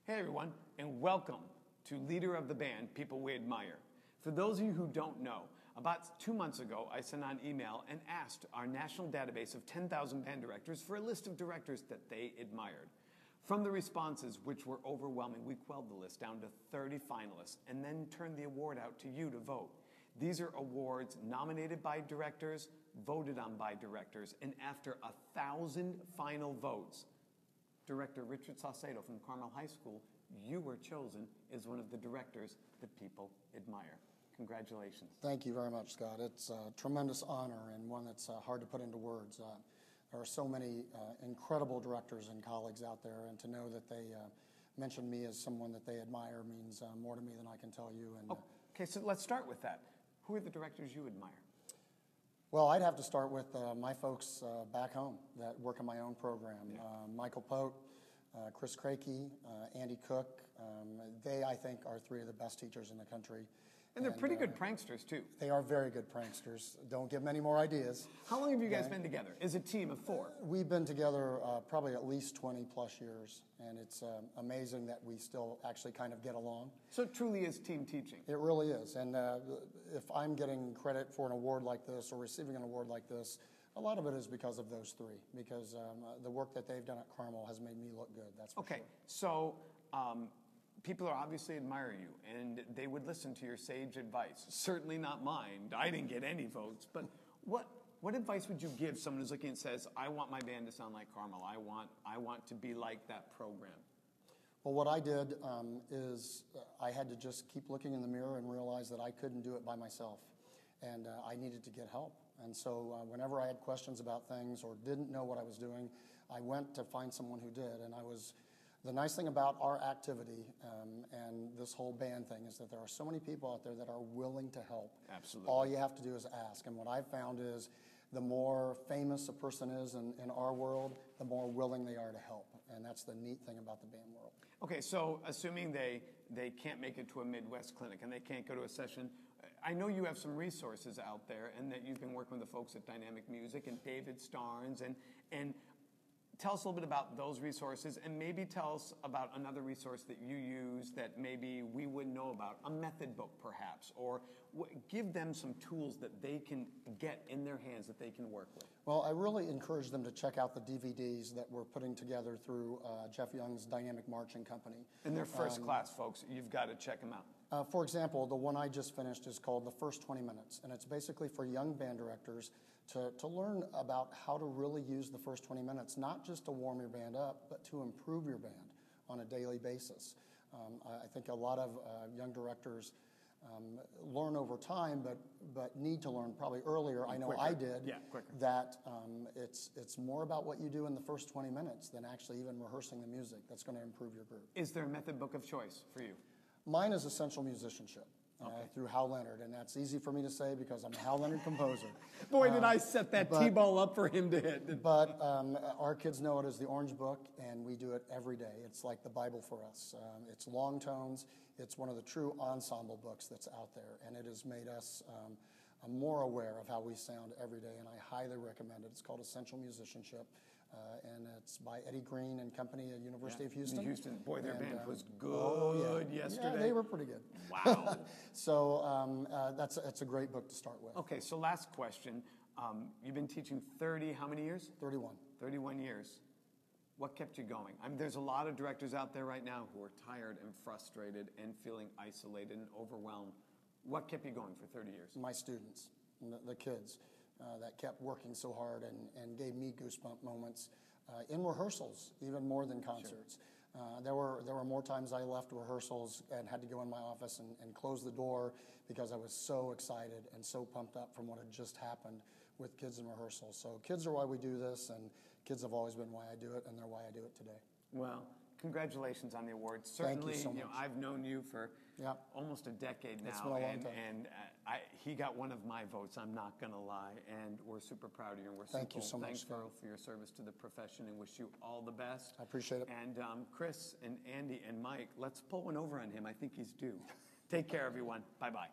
Hey everyone, and welcome to Leader of the Band, People We Admire. For those of you who don't know, about 2 months ago, I sent out an email and asked our national database of 10,000 band directors for a list of directors that they admired. From the responses, which were overwhelming, we quelled the list down to 30 finalists and then turned the award out to you to vote. These are awards nominated by directors, voted on by directors, and after 1,000 final votes, Director Richard Saucedo from Carmel High School, you were chosen as one of the directors that people admire. Congratulations. Thank you very much, Scott. It's a tremendous honor and one that's hard to put into words. There are so many incredible directors and colleagues out there, and to know that they mentioned me as someone that they admire means more to me than I can tell you. And okay, so let's start with that. Who are the directors you admire? Well, I'd have to start with my folks back home that work in my own program. Yeah. Michael Pote, Chris Crakey, Andy Cook. They, I think, are three of the best teachers in the country. And they're pretty good pranksters, too. They are very good pranksters. Don't give them any more ideas. How long have you guys been together? As a team of four? We've been together probably at least 20 plus years, and it's amazing that we still actually kind of get along. So it truly is team teaching. It really is, and if I'm getting credit for an award like this or receiving an award like this, a lot of it is because of those three, because the work that they've done at Carmel has made me look good, that's for sure. Okay, so people are obviously admire you, and they would listen to your sage advice. Certainly not mine. I didn't get any votes, but what advice would you give someone who's looking and says, I want my band to sound like Carmel. I want to be like that program? Well, what I did is I had to just keep looking in the mirror and realize that I couldn't do it by myself, and I needed to get help. And so whenever I had questions about things or didn't know what I was doing, I went to find someone who did. And the nice thing about our activity and this whole band thing is that there are so many people out there that are willing to help. Absolutely. All you have to do is ask. And what I've found is the more famous a person is in our world, the more willing they are to help. And that's the neat thing about the band world. Okay, so assuming they can't make it to a Midwest clinic and they can't go to a session, I know you have some resources out there and that you've been working with the folks at Dynamic Music and David Starnes and tell us a little bit about those resources, and maybe tell us about another resource that you use that maybe we wouldn't know about, a method book perhaps, or give them some tools that they can get in their hands that they can work with. Well, I really encourage them to check out the DVDs that we're putting together through Jeff Young's Dynamic Marching Company. And they're first class, folks. You've got to check them out. For example, the one I just finished is called The First 20 Minutes, and it's basically for young band directors to learn about how to really use the first 20 minutes, not just to warm your band up, but to improve your band on a daily basis. I think a lot of young directors learn over time, but need to learn probably earlier. I know quicker. I did. Yeah, quicker. That it's more about what you do in the first 20 minutes than actually even rehearsing the music that's going to improve your group. Is there a method book of choice for you? Mine is Essential Musicianship. Through Hal Leonard, and that's easy for me to say because I'm a Hal Leonard composer. Boy, did I set that T-ball up for him to hit. But our kids know it as the Orange Book, and we do it every day. It's like the Bible for us. It's long tones. It's one of the true ensemble books that's out there, and it has made us more aware of how we sound every day, and I highly recommend it. It's called Essential Musicianship, and it's by Eddie Green and Company at University of Houston. Boy, their band was good yesterday. Yeah, they were pretty good. Wow. So that's a great book to start with. Okay, so last question. You've been teaching how many years? 31. 31 years. What kept you going? I mean, there's a lot of directors out there right now who are tired and frustrated and feeling isolated and overwhelmed. What kept you going for 30 years? My students, the kids that kept working so hard and gave me goosebump moments in rehearsals, even more than concerts. Sure. There were more times I left rehearsals and had to go in my office and close the door because I was so excited and so pumped up from what had just happened with kids in rehearsals. So kids are why we do this, and kids have always been why I do it, and they're why I do it today. Well, congratulations on the award. Certainly, thank you so much. I've known you for almost a decade now. It's been a long time. And he got one of my votes, I'm not going to lie, and we're super proud of you, and we're thank you so much, thankful for your service to the profession and wish you all the best. I appreciate it. And Chris and Andy and Mike, let's pull one over on him. I think he's due. Take care, everyone. Bye-bye.